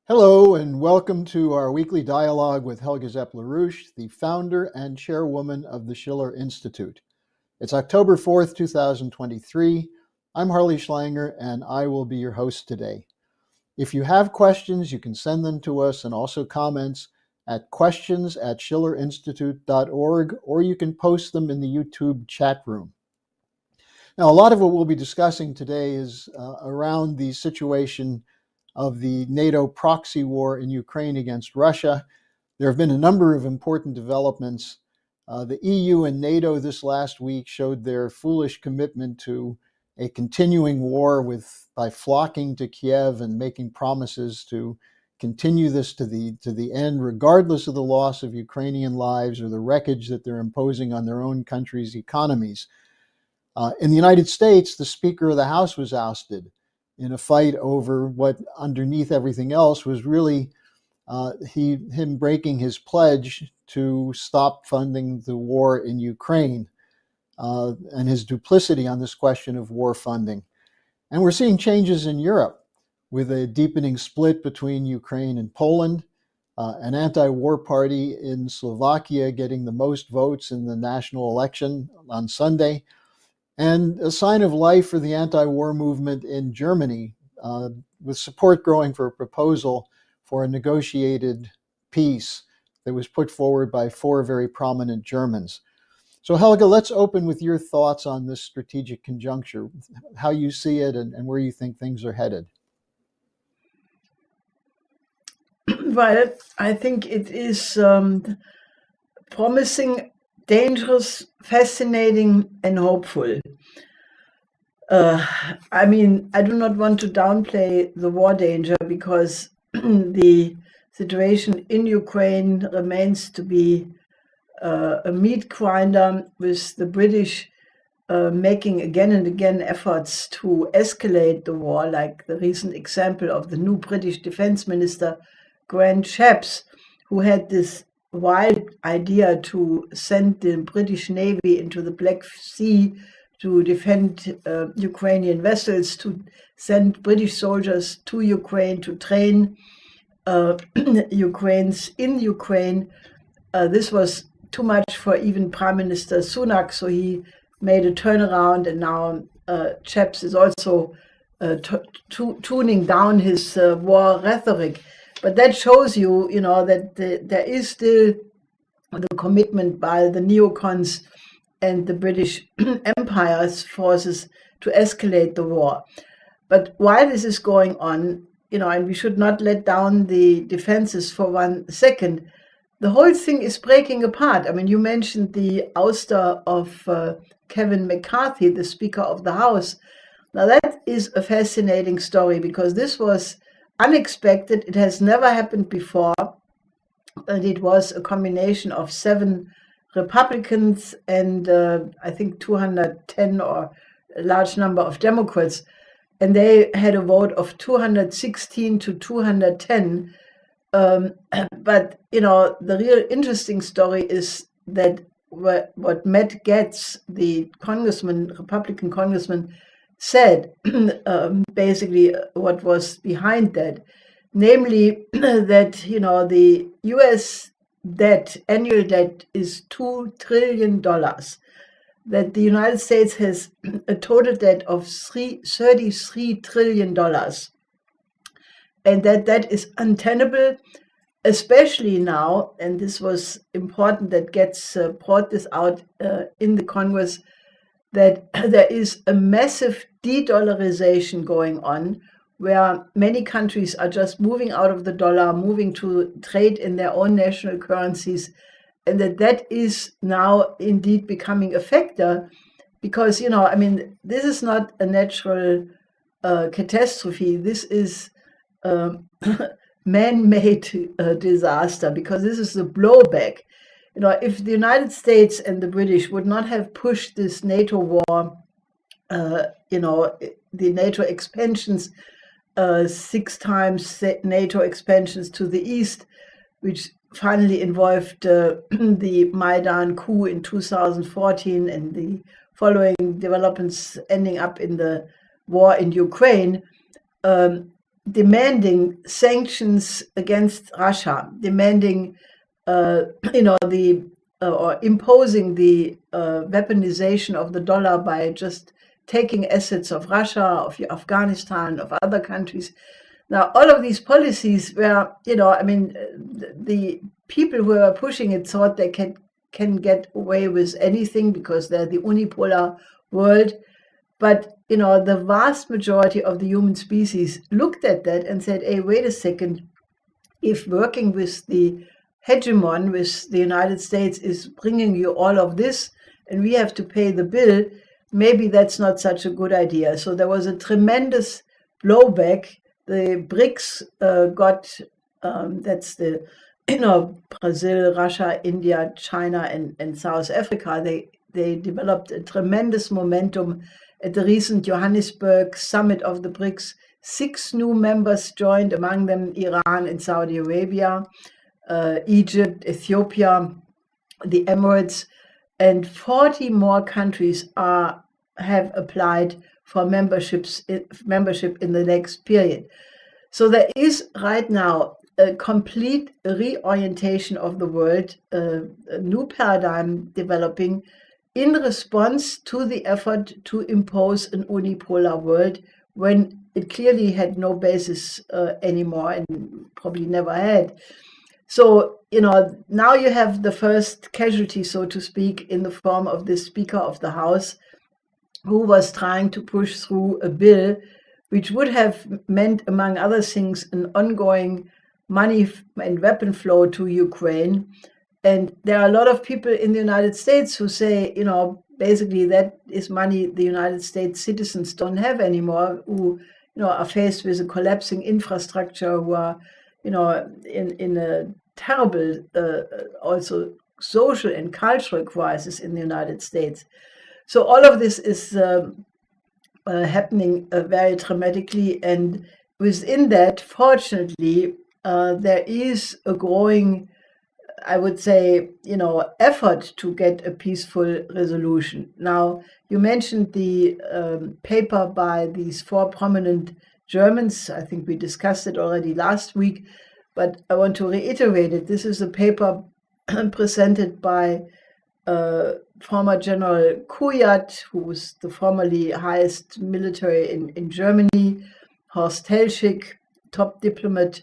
Hello, and welcome to our weekly dialogue with Helga Zepp-LaRouche, the founder and chairwoman of the Schiller Institute. It's October 4th, 2023. I'm Harley Schlanger, and I will be your host today. If you have questions, you can send them to us and also comments at questions@schillerinstitute.org, or you can post them in the YouTube chat room. Now, a lot of what we'll be discussing today is around the situation of the NATO proxy war in Ukraine against Russia. There have been a number of important developments. The EU and NATO this last week showed their foolish commitment to a continuing war by flocking to Kiev and making promises to continue this to the end, regardless of the loss of Ukrainian lives or the wreckage that they're imposing on their own country's economies. In the United States, the Speaker of the House was ousted in a fight over what, underneath everything else, was really him breaking his pledge to stop funding the war in Ukraine and his duplicity on this question of war funding. And we're seeing changes in Europe with a deepening split between Ukraine and Poland, an anti-war party in Slovakia getting the most votes in the national election on Sunday, and a sign of life for the anti-war movement in Germany, with support growing for a proposal for a negotiated peace that was put forward by four very prominent Germans. So Helga, let's open with your thoughts on this strategic conjuncture, how you see it and where you think things are headed. Well, I think it is promising, dangerous, fascinating, and hopeful. I do not want to downplay the war danger because the situation in Ukraine remains to be a meat grinder, with the British making again and again efforts to escalate the war, like the recent example of the new British Defense Minister, Grant Shapps, who had this wild idea to send the British Navy into the Black Sea to defend Ukrainian vessels, to send British soldiers to Ukraine to train Ukrainians in Ukraine. This was too much for even Prime Minister Sunak, so he made a turnaround, and now Shapps is also tuning down his war rhetoric. But that shows you, that there is still the commitment by the neocons and the British Empire's forces to escalate the war. But while this is going on, and we should not let down the defenses for 1 second, the whole thing is breaking apart. You mentioned the ouster of Kevin McCarthy, the Speaker of the House. Now that is a fascinating story because this was unexpected. It has never happened before. And it was a combination of 7 Republicans and I think 210 or a large number of Democrats. And they had a vote of 216 to 210. But, the real interesting story is that what Matt Gaetz, the Republican congressman, said, basically what was behind that, namely that, the US debt, annual debt, is $2 trillion, that the United States has a total debt of $33 trillion, and that is untenable, especially now, and this was important that Gaetz brought this out in the Congress, that there is a massive de-dollarization going on, where many countries are just moving out of the dollar, moving to trade in their own national currencies, and that is now indeed becoming a factor because, this is not a natural catastrophe. This is man-made disaster, because this is the blowback. If the United States and the British would not have pushed this NATO war, the NATO expansions, 6 times NATO expansions to the east, which finally involved the Maidan coup in 2014 and the following developments ending up in the war in Ukraine, demanding sanctions against Russia, demanding, or imposing the weaponization of the dollar by just taking assets of Russia, of Afghanistan, of other countries. Now, all of these policies were, the people who were pushing it thought they can get away with anything because they're the unipolar world. But, the vast majority of the human species looked at that and said, hey, wait a second, if working with the hegemon, with the United States, is bringing you all of this and we have to pay the bill, maybe that's not such a good idea. So there was a tremendous blowback. The BRICS got, that's the, Brazil, Russia, India, China, and South Africa. They developed a tremendous momentum at the recent Johannesburg summit of the BRICS. 6 new members joined, among them Iran and Saudi Arabia, Egypt, Ethiopia, the Emirates, and 40 more countries have applied for membership in the next period. So there is right now a complete reorientation of the world, a new paradigm developing in response to the effort to impose an unipolar world when it clearly had no basis anymore and probably never had. So, now you have the first casualty, so to speak, in the form of the Speaker of the House, who was trying to push through a bill which would have meant, among other things, an ongoing money and weapon flow to Ukraine. And there are a lot of people in the United States who say, basically that is money the United States citizens don't have anymore, who, are faced with a collapsing infrastructure, who are, in a terrible, also social and cultural crisis in the United States. So all of this is happening very dramatically, and within that, fortunately, there is a growing, I would say, effort to get a peaceful resolution. Now, you mentioned the paper by these 4 prominent Germans. I think we discussed it already last week, but I want to reiterate it. This is a paper presented by former General Kujat, who was the formerly highest military in Germany, Horst Hellschick, top diplomat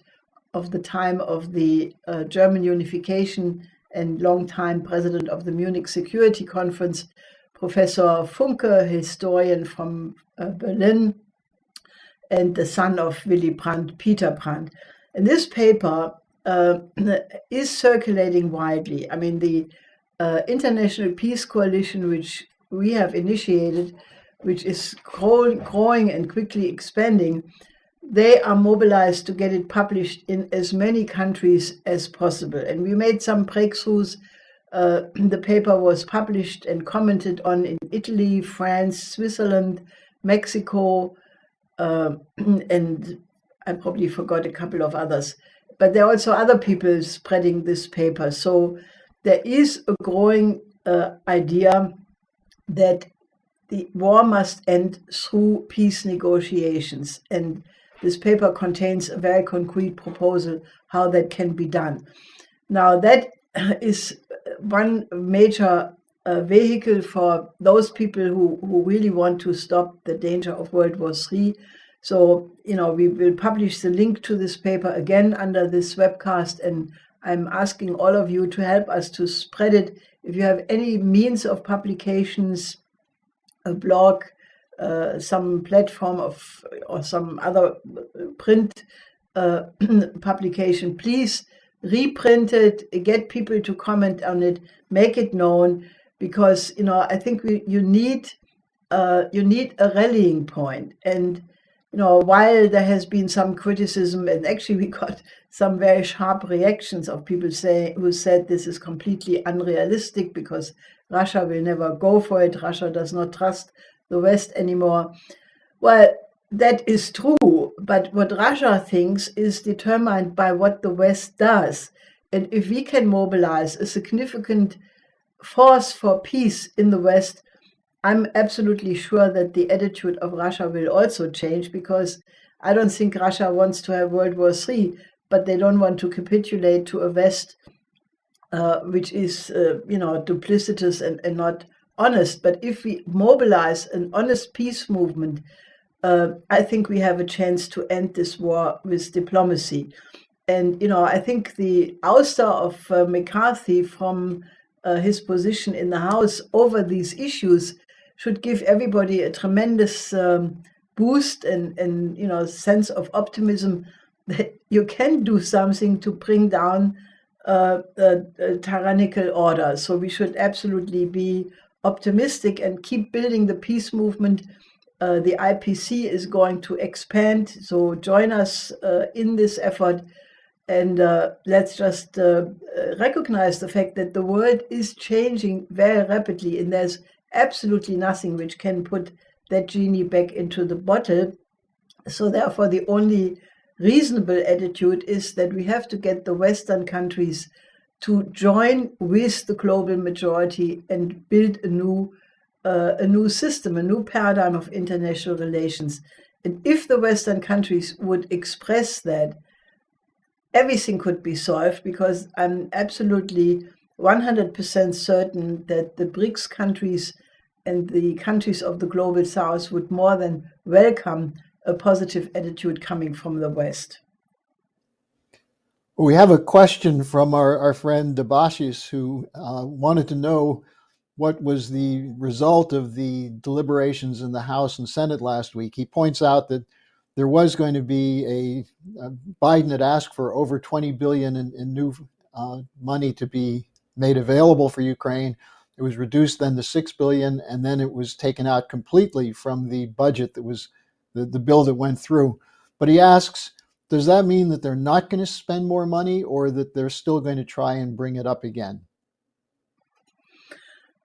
of the time of the German unification and longtime president of the Munich Security Conference, Professor Funke, historian from Berlin, and the son of Willy Brandt, Peter Brandt. And this paper is circulating widely. I mean, the International Peace Coalition, which we have initiated, which is growing and quickly expanding, they are mobilized to get it published in as many countries as possible. And we made some breakthroughs. The paper was published and commented on in Italy, France, Switzerland, Mexico, and I probably forgot a couple of others. But there are also other people spreading this paper. So there is a growing idea that the war must end through peace negotiations. And this paper contains a very concrete proposal how that can be done. Now, that is one major vehicle for those people who really want to stop the danger of World War III. So, we will publish the link to this paper again under this webcast, and I'm asking all of you to help us to spread it. If you have any means of publications, a blog, some platform or some other print publication, please reprint it, get people to comment on it, make it known, because I think you need a rallying point. And while there has been some criticism, and actually we got some very sharp reactions of people who said this is completely unrealistic because Russia will never go for it. Russia does not trust the West anymore. Well, that is true, but what Russia thinks is determined by what the West does. And if we can mobilize a significant force for peace in the West, I'm absolutely sure that the attitude of Russia will also change, because I don't think Russia wants to have World War III, but they don't want to capitulate to a West which is, duplicitous and not honest. But if we mobilize an honest peace movement, I think we have a chance to end this war with diplomacy. And, I think the ouster of McCarthy from his position in the House over these issues should give everybody a tremendous boost and sense of optimism that you can do something to bring down tyrannical order. So we should absolutely be optimistic and keep building the peace movement. The IPC is going to expand, so join us in this effort. And let's just recognize the fact that the world is changing very rapidly, and there's absolutely nothing which can put that genie back into the bottle. So therefore, the only reasonable attitude is that we have to get the Western countries to join with the global majority and build a new system, a new paradigm of international relations. And if the Western countries would express that, everything could be solved, because I'm absolutely 100% certain that the BRICS countries and the countries of the global south would more than welcome a positive attitude coming from the West. We have a question from our friend Debashis, who wanted to know what was the result of the deliberations in the House and Senate last week. He points out that there was going to be Biden had asked for over $20 billion in new money to be made available for Ukraine. It was reduced then to $6 billion, and then it was taken out completely from the budget that was the bill that went through. But he asks, does that mean that they're not going to spend more money, or that they're still going to try and bring it up again?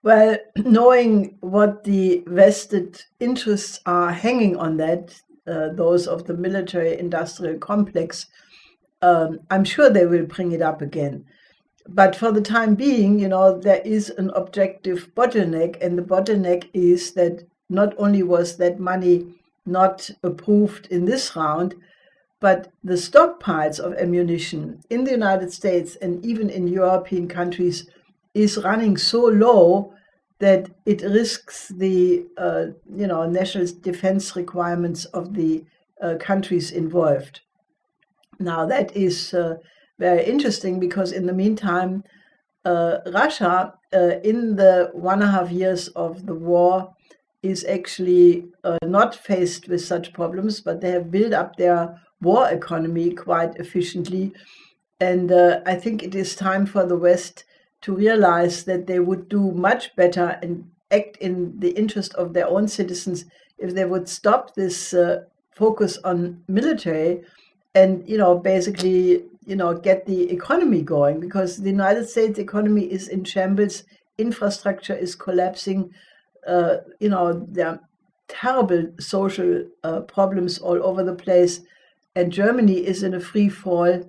Well, knowing what the vested interests are hanging on that, those of the military-industrial complex, I'm sure they will bring it up again. But for the time being, there is an objective bottleneck, and the bottleneck is that not only was that money not approved in this round, but the stockpiles of ammunition in the United States and even in European countries is running so low that it risks the national defense requirements of the countries involved. Now that is very interesting, because in the meantime, Russia, in the 1.5 years of the war, is actually not faced with such problems, but they have built up their war economy quite efficiently. And I think it is time for the West to realize that they would do much better and act in the interest of their own citizens if they would stop this focus on military and, basically, get the economy going, because the United States economy is in shambles, infrastructure is collapsing, there are terrible social problems all over the place, and Germany is in a free fall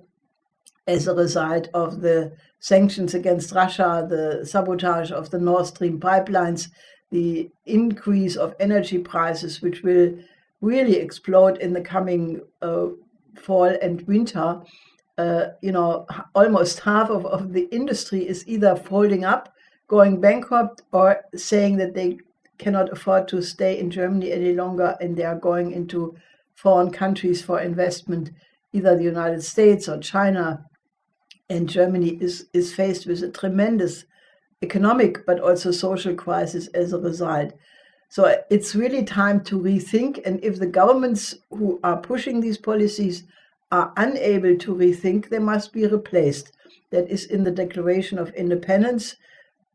as a result of the sanctions against Russia, the sabotage of the Nord Stream pipelines, the increase of energy prices, which will really explode in the coming fall and winter. Almost half of the industry is either folding up, going bankrupt, or saying that they cannot afford to stay in Germany any longer, and they are going into foreign countries for investment, either the United States or China. And Germany is faced with a tremendous economic but also social crisis as a result. So it's really time to rethink. And if the governments who are pushing these policies are unable to rethink, they must be replaced. That is in the Declaration of Independence.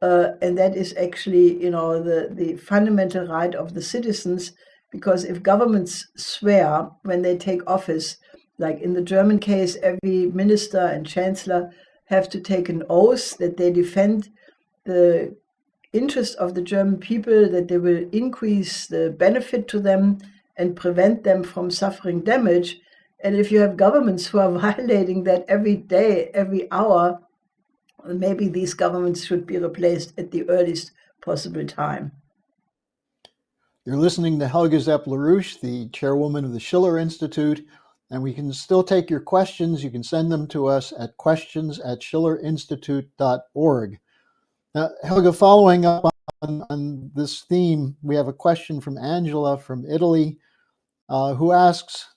And that is actually, the fundamental right of the citizens, because if governments swear when they take office, like in the German case, every minister and chancellor have to take an oath that they defend the interest of the German people, that they will increase the benefit to them and prevent them from suffering damage. And if you have governments who are violating that every day, every hour, maybe these governments should be replaced at the earliest possible time. You're listening to Helga Zepp-LaRouche, the chairwoman of the Schiller Institute, and we can still take your questions. You can send them to us at questions@schillerinstitute.org. Now, Helga, following up on this theme, we have a question from Angela from Italy, who asks,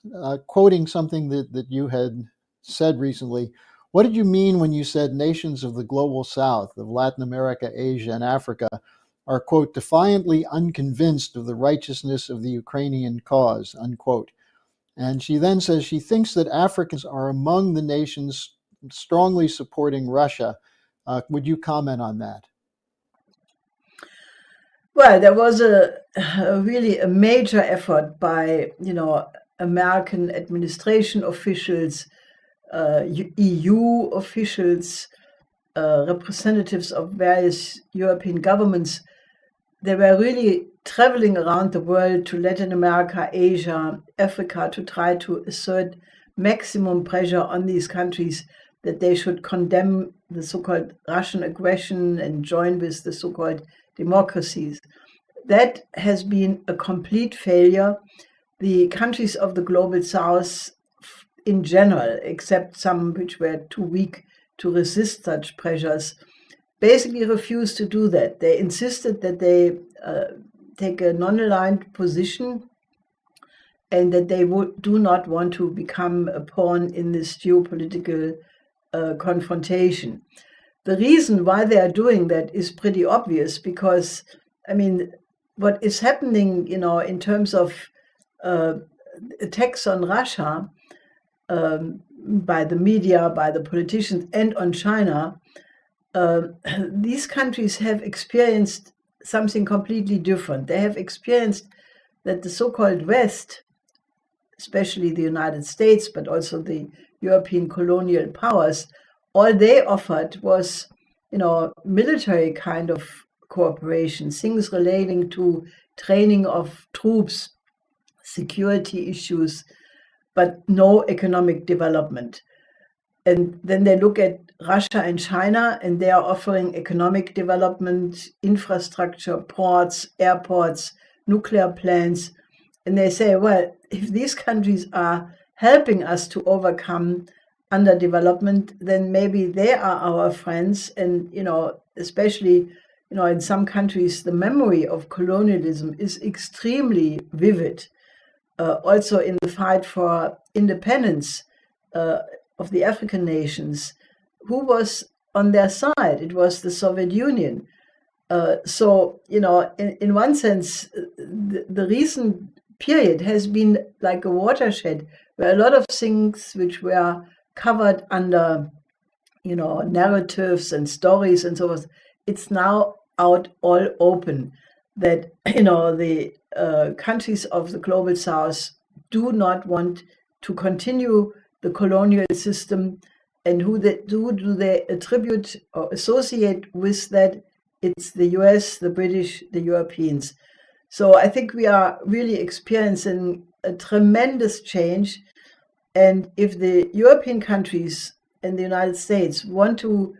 quoting something that you had said recently, what did you mean when you said nations of the global south, of Latin America, Asia, and Africa, are, quote, defiantly unconvinced of the righteousness of the Ukrainian cause, unquote? And she then says she thinks that Africans are among the nations strongly supporting Russia. Would you comment on that? Well, there was a really a major effort by, American administration officials, EU officials, representatives of various European governments. They were really traveling around the world to Latin America, Asia, Africa, to try to assert maximum pressure on these countries that they should condemn the so-called Russian aggression and join with the so-called democracies. That has been a complete failure. The countries of the global south in general, except some which were too weak to resist such pressures, basically refused to do that. They insisted that they take a non-aligned position and that they do not want to become a pawn in this geopolitical confrontation. The reason why they are doing that is pretty obvious because, what is happening, in terms of attacks on Russia by the media, by the politicians, and on China, these countries have experienced something completely different. They have experienced that the so-called West, especially the United States, but also the European colonial powers, all they offered was, military kind of cooperation, things relating to training of troops, security issues, but no economic development. And then they look at Russia and China, and they are offering economic development, infrastructure, ports, airports, nuclear plants. And they say, well, if these countries are helping us to overcome underdevelopment, then maybe they are our friends. And, especially, in some countries, the memory of colonialism is extremely vivid. Also in the fight for independence of the African nations, who was on their side? It was the Soviet Union. So, in one sense, the recent period has been like a watershed where a lot of things which were covered under, narratives and stories and so forth, it's now out all open that, the countries of the global south do not want to continue the colonial system, and who do they attribute or associate with that? It's the US, the British, the Europeans. So I think we are really experiencing a tremendous change. And if the European countries and the United States want to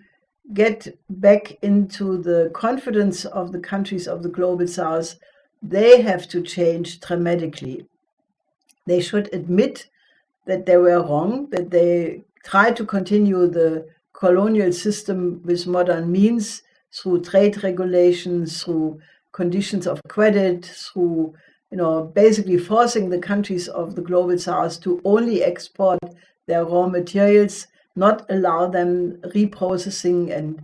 get back into the confidence of the countries of the global south, they have to change dramatically. They should admit that they were wrong, that they tried to continue the colonial system with modern means, through trade regulations, through conditions of credit, through basically forcing the countries of the global south to only export their raw materials, not allow them reprocessing and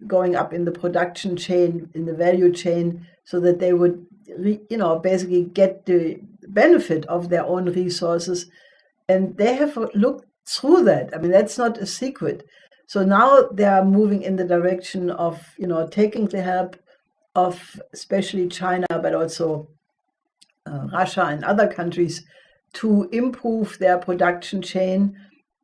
going up in the production chain, in the value chain, so that they would, basically get the benefit of their own resources. And they have looked through that. That's not a secret. So now they are moving in the direction of, taking the help of especially China, but also Russia and other countries to improve their production chain.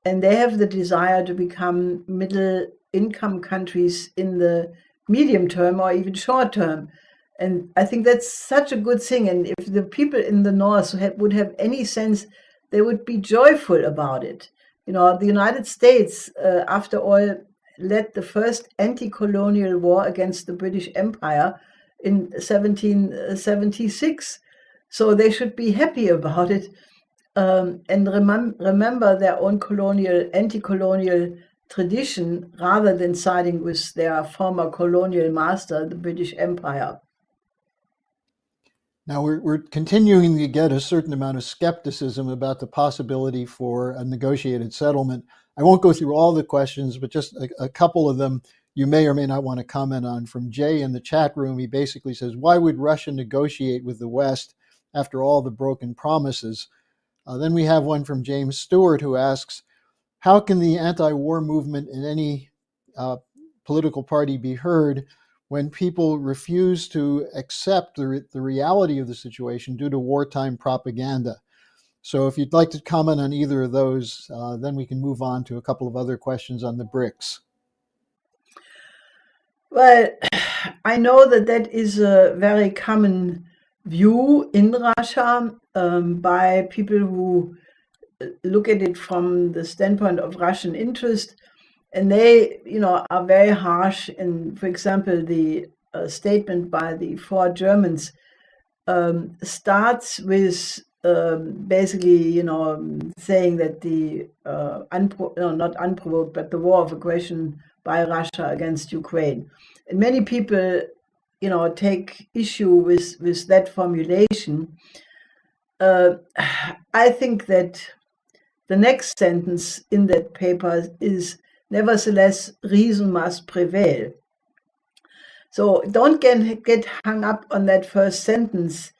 And they have the desire to become middle income countries in the medium term or even short term. And I think that's such a good thing. And if the people in the North would have any sense, they would be joyful about it. The United States, after all, led the first anti-colonial war against the British Empire. in 1776. So they should be happy about it, and remember their own anti-colonial tradition rather than siding with their former colonial master, the British Empire. Now, we're continuing to get a certain amount of skepticism about the possibility for a negotiated settlement. I won't go through all the questions, but just a couple of them you may or may not want to comment on. From Jay in the chat room, he basically says, why would Russia negotiate with the West after all the broken promises? Then we have one from James Stewart who asks, how can the anti-war movement in any political party be heard when people refuse to accept the reality of the situation due to wartime propaganda? So if you'd like to comment on either of those, then we can move on to a couple of other questions on the BRICS. Well, I know that is a very common view in Russia by people who look at it from the standpoint of Russian interest, and they, are very harsh. And for example, the statement by the 4 Germans starts with basically, saying that the not unprovoked, but the war of aggression by Russia against Ukraine. And many people, take issue with that formulation. I think that the next sentence in that paper is, nevertheless, reason must prevail. So don't get hung up on that first sentence,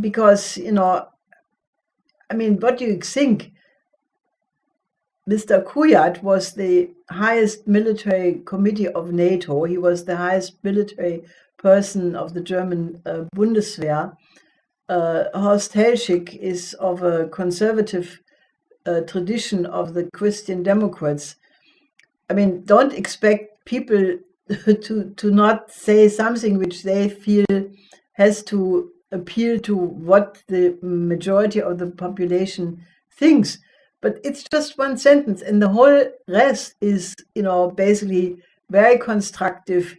because, what do you think? Mr. Kuyat was the highest military committee of NATO. He was the highest military person of the German Bundeswehr. Horst Helschig is of a conservative tradition of the Christian Democrats. Don't expect people to not say something which they feel has to appeal to what the majority of the population thinks. But it's just one sentence, and the whole rest is, basically very constructive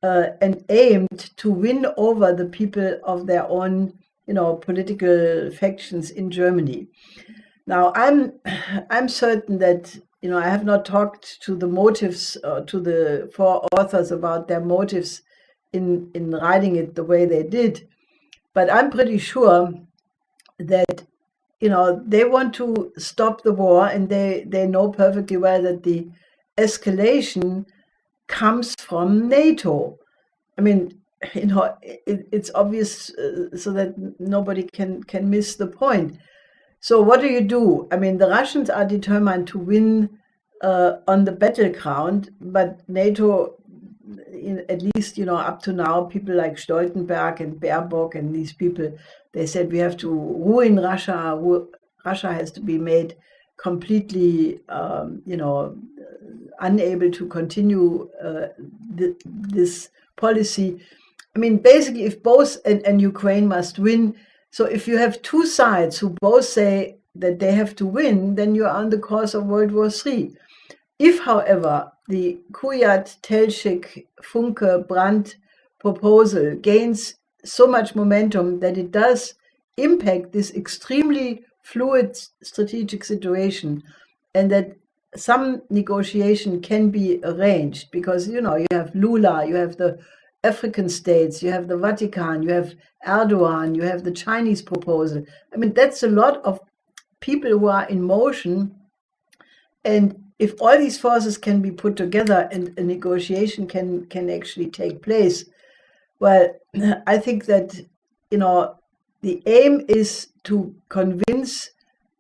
and aimed to win over the people of their own, political factions in Germany. Now, I'm certain that, I have not talked to the motives, to the 4 authors about their motives in writing it the way they did, but I'm pretty sure that, they want to stop the war, and they know perfectly well that the escalation comes from NATO. It's obvious, so that nobody can miss the point. So what do you do? The Russians are determined to win on the battleground, but NATO, at least, up to now, people like Stoltenberg and Baerbock and these people, they said we have to ruin Russia. Russia has to be made completely, unable to continue this policy. Basically, if both and Ukraine must win. So if you have 2 sides who both say that they have to win, then you are on the course of World War III. If, however, the Kuyat, Telschik, Funke, Brandt proposal gains so much momentum that it does impact this extremely fluid strategic situation, and that some negotiation can be arranged, because, you have Lula, you have the African states, you have the Vatican, you have Erdogan, you have the Chinese proposal. That's a lot of people who are in motion. And if all these forces can be put together and a negotiation can actually take place, well, I think that, the aim is to convince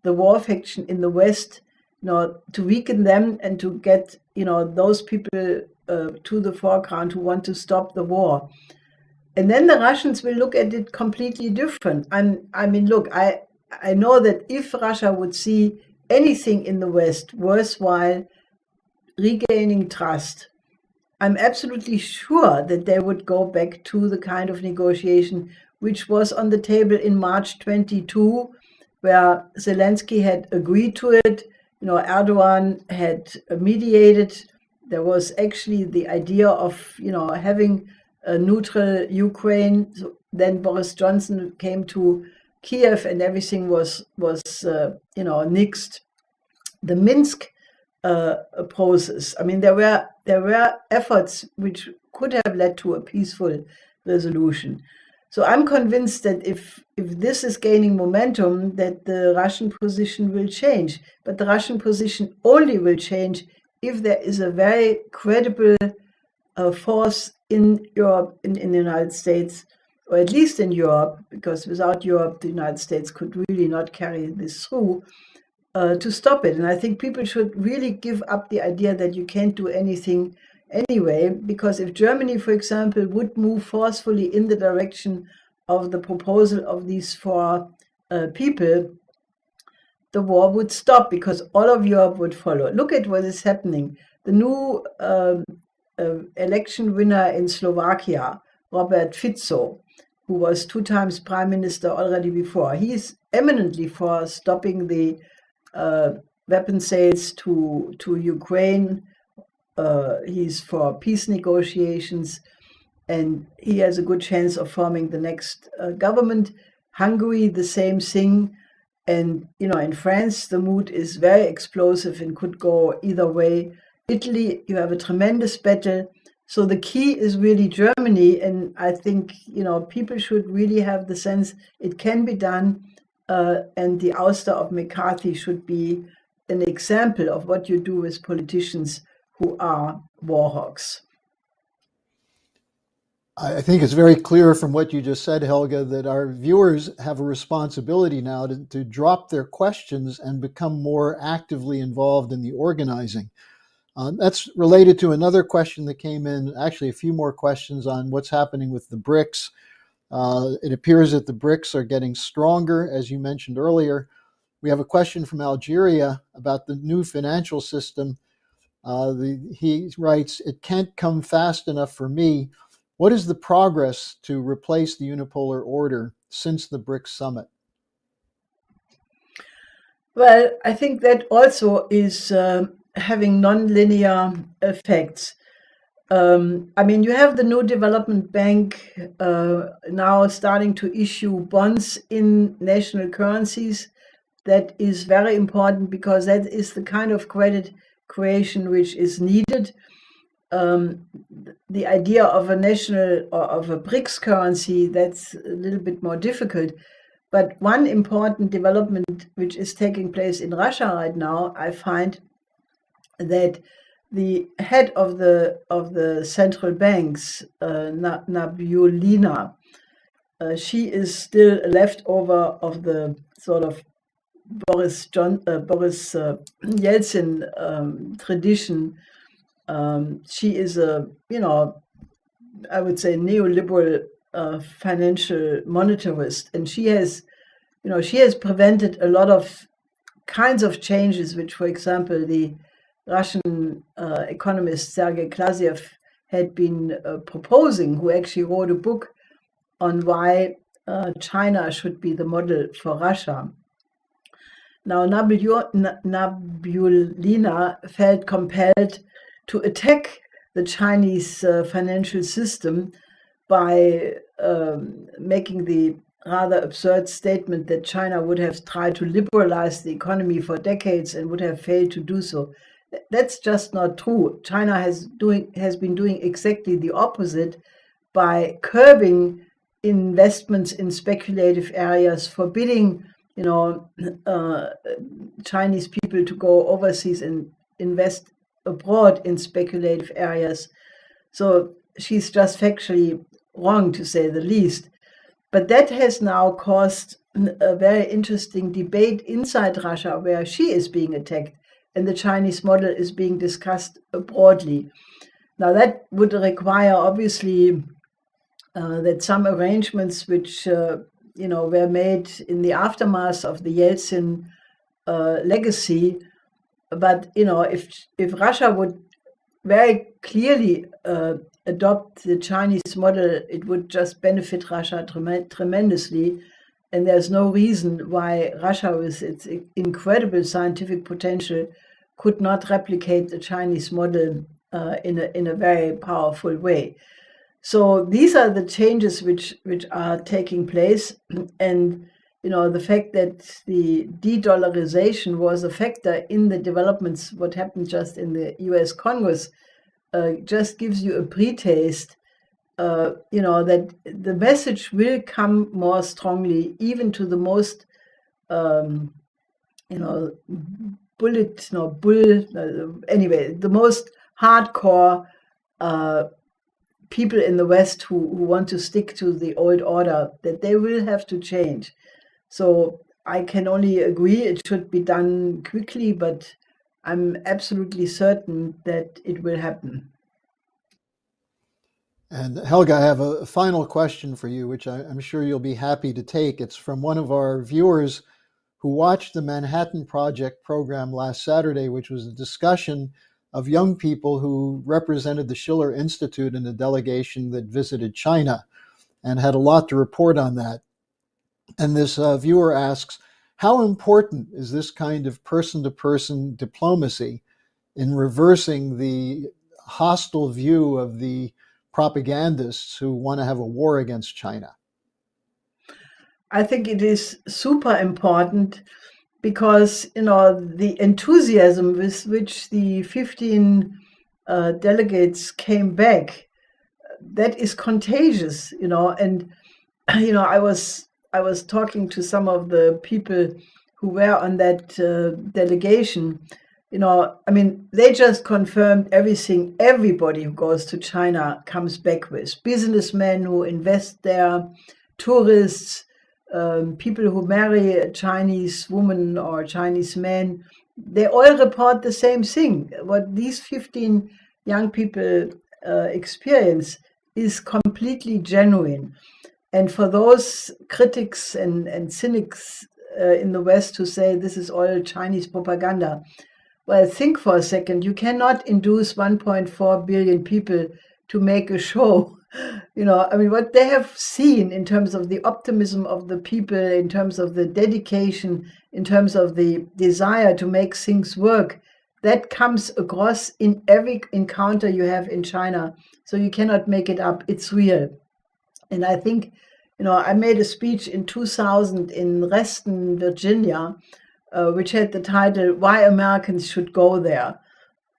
the war faction in the West, to weaken them and to get, those people to the foreground who want to stop the war. And then the Russians will look at it completely different. Look, I know that if Russia would see anything in the West worthwhile regaining trust, I'm absolutely sure that they would go back to the kind of negotiation which was on the table in March 22, where Zelensky had agreed to it. Erdogan had mediated. There was actually the idea of, having neutral Ukraine. So then Boris Johnson came to Kiev, and everything was nixed. The Minsk process. I mean, there were efforts which could have led to a peaceful resolution. So I'm convinced that if this is gaining momentum, that the Russian position will change. But the Russian position only will change if there is a very credible force in Europe, in the United States, or at least in Europe, because without Europe, the United States could really not carry this through, to stop it. And I think people should really give up the idea that you can't do anything anyway, because if Germany, for example, would move forcefully in the direction of the proposal of these four people, the war would stop because all of Europe would follow. Look at what is happening. The new election winner in Slovakia, Robert Fico, who was 2 times prime minister already before, he's eminently for stopping the weapon sales to Ukraine. He's for peace negotiations, and he has a good chance of forming the next government. Hungary, the same thing. And, in France, the mood is very explosive and could go either way. Italy, you have a tremendous battle. So the key is really Germany. And I think, people should really have the sense it can be done. And the ouster of McCarthy should be an example of what you do with politicians who are war hawks. I think it's very clear from what you just said, Helga, that our viewers have a responsibility now to drop their questions and become more actively involved in the organizing. That's related to another question that came in, actually a few more questions on what's happening with the BRICS. It appears that the BRICS are getting stronger, as you mentioned earlier. We have a question from Algeria about the new financial system. He writes, "It can't come fast enough for me. What is the progress to replace the unipolar order since the BRICS summit?" Well, I think that also is having non-linear effects. You have the new development bank now starting to issue bonds in national currencies. That is very important because that is the kind of credit creation which is needed. The idea of a national or of a BRICS currency, that's a little bit more difficult. But one important development which is taking place in Russia right now, I find that the head of the central banks, Nabulina, she is still a leftover of the sort of Boris Yeltsin tradition. She is a, I would say neoliberal financial monetarist, and she has prevented a lot of kinds of changes, which, for example, the Russian economist Sergei Glaziev had been proposing, who actually wrote a book on why China should be the model for Russia. Now, Nabulina felt compelled to attack the Chinese financial system by making the rather absurd statement that China would have tried to liberalize the economy for decades and would have failed to do so. That's just not true. China has been doing exactly the opposite by curbing investments in speculative areas, forbidding Chinese people to go overseas and invest abroad in speculative areas. So she's just factually wrong, to say the least. But that has now caused a very interesting debate inside Russia, where she is being attacked and the Chinese model is being discussed broadly. Now, that would require, obviously, that some arrangements which were made in the aftermath of the Yeltsin legacy. But if Russia would very clearly adopt the Chinese model, it would just benefit Russia tremendously. And there's no reason why Russia, with its incredible scientific potential, could not replicate the Chinese model in a very powerful way. So these are the changes which are taking place, and the fact that the de-dollarization was a factor in the developments, what happened just in the U.S. Congress, just gives you a pre-taste. That the message will come more strongly, even to the most, anyway, the most hardcore people in the West who want to stick to the old order, that they will have to change. So I can only agree it should be done quickly, but I'm absolutely certain that it will happen. And Helga, I have a final question for you, which I'm sure you'll be happy to take. It's from one of our viewers who watched the Manhattan Project program last Saturday, which was a discussion of young people who represented the Schiller Institute in a delegation that visited China and had a lot to report on that. And this viewer asks, how important is this kind of person-to-person diplomacy in reversing the hostile view of the propagandists who want to have a war against China? I think it is super important because the enthusiasm with which the 15 delegates came back, that is contagious, and I was talking to some of the people who were on that delegation. I mean, they just confirmed everything everybody who goes to China comes back with. Businessmen who invest there, tourists, people who marry a Chinese woman or Chinese man, they all report the same thing. What these 15 young people experience is completely genuine. And for those critics and cynics in the West who say this is all Chinese propaganda, well, think for a second. You cannot induce 1.4 billion people to make a show. I mean, what they have seen in terms of the optimism of the people, in terms of the dedication, in terms of the desire to make things work, that comes across in every encounter you have in China. So you cannot make it up. It's real. And I think, I made a speech in 2000 in Reston, Virginia, which had the title, Why Americans Should Go There.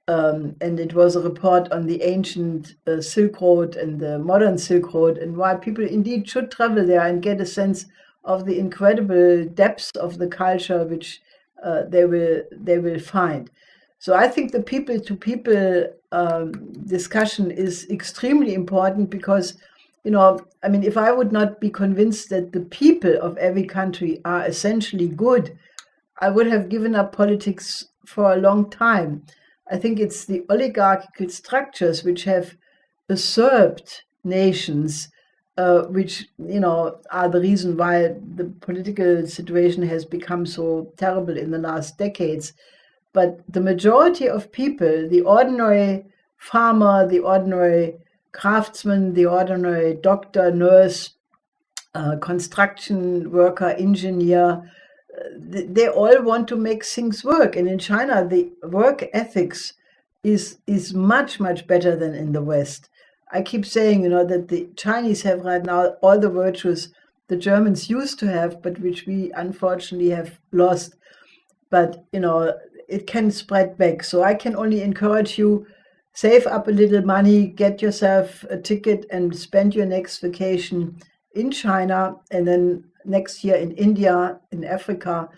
And it was a report on the ancient Silk Road and the modern Silk Road, and why people indeed should travel there and get a sense of the incredible depths of the culture which they will find. So I think the people-to-people discussion is extremely important because, I mean, if I would not be convinced that the people of every country are essentially good, I would have given up politics for a long time. I think it's the oligarchical structures which have usurped nations, which are the reason why the political situation has become so terrible in the last decades. But the majority of people, the ordinary farmer, the ordinary craftsman, the ordinary doctor, nurse, construction worker, engineer, they all want to make things work. And in China, the work ethics is much, much better than in the West. I keep saying, that the Chinese have right now all the virtues the Germans used to have, but which we unfortunately have lost. But, it can spread back. So I can only encourage you, save up a little money, get yourself a ticket and spend your next vacation in China, and then next year in India, in Africa.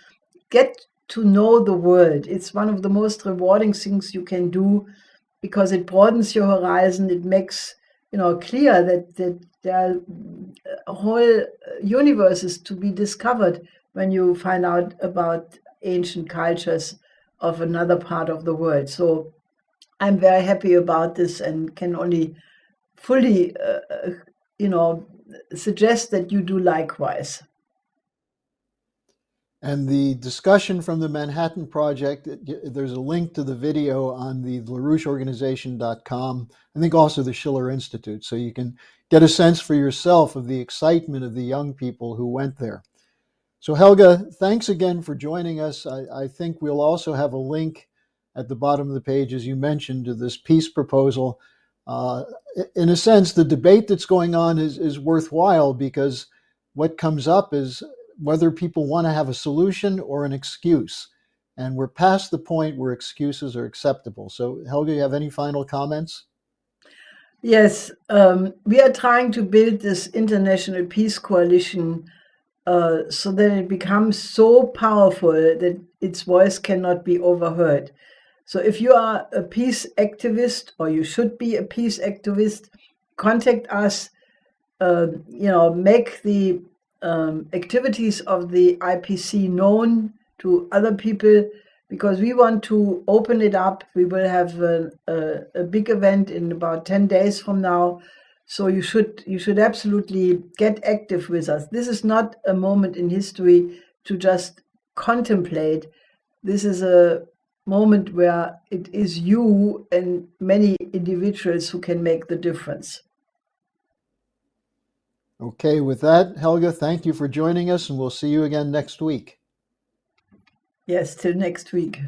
Get to know the world. It's one of the most rewarding things you can do because it broadens your horizon. It makes clear that there are whole universes to be discovered when you find out about ancient cultures of another part of the world. So I'm very happy about this and can only fully suggest that you do likewise. And the discussion from the Manhattan Project, there's a link to the video on the LaRoucheOrganization.com. I think also the Schiller Institute, so you can get a sense for yourself of the excitement of the young people who went there. So Helga, thanks again for joining us. I think we'll also have a link at the bottom of the page, as you mentioned, to this peace proposal In a sense, the debate that's going on is worthwhile, because what comes up is whether people want to have a solution or an excuse. And we're past the point where excuses are acceptable. So, Helga, you have any final comments? Yes, we are trying to build this international peace coalition so that it becomes so powerful that its voice cannot be overheard. So if you are a peace activist, or you should be a peace activist, contact us. Make the activities of the IPC known to other people, because we want to open it up. We will have a big event in about 10 days from now. So you should absolutely get active with us. This is not a moment in history to just contemplate. This is a moment where it is you and many individuals who can make the difference. Okay, with that, Helga, thank you for joining us, and we'll see you again next week. Yes, till next week.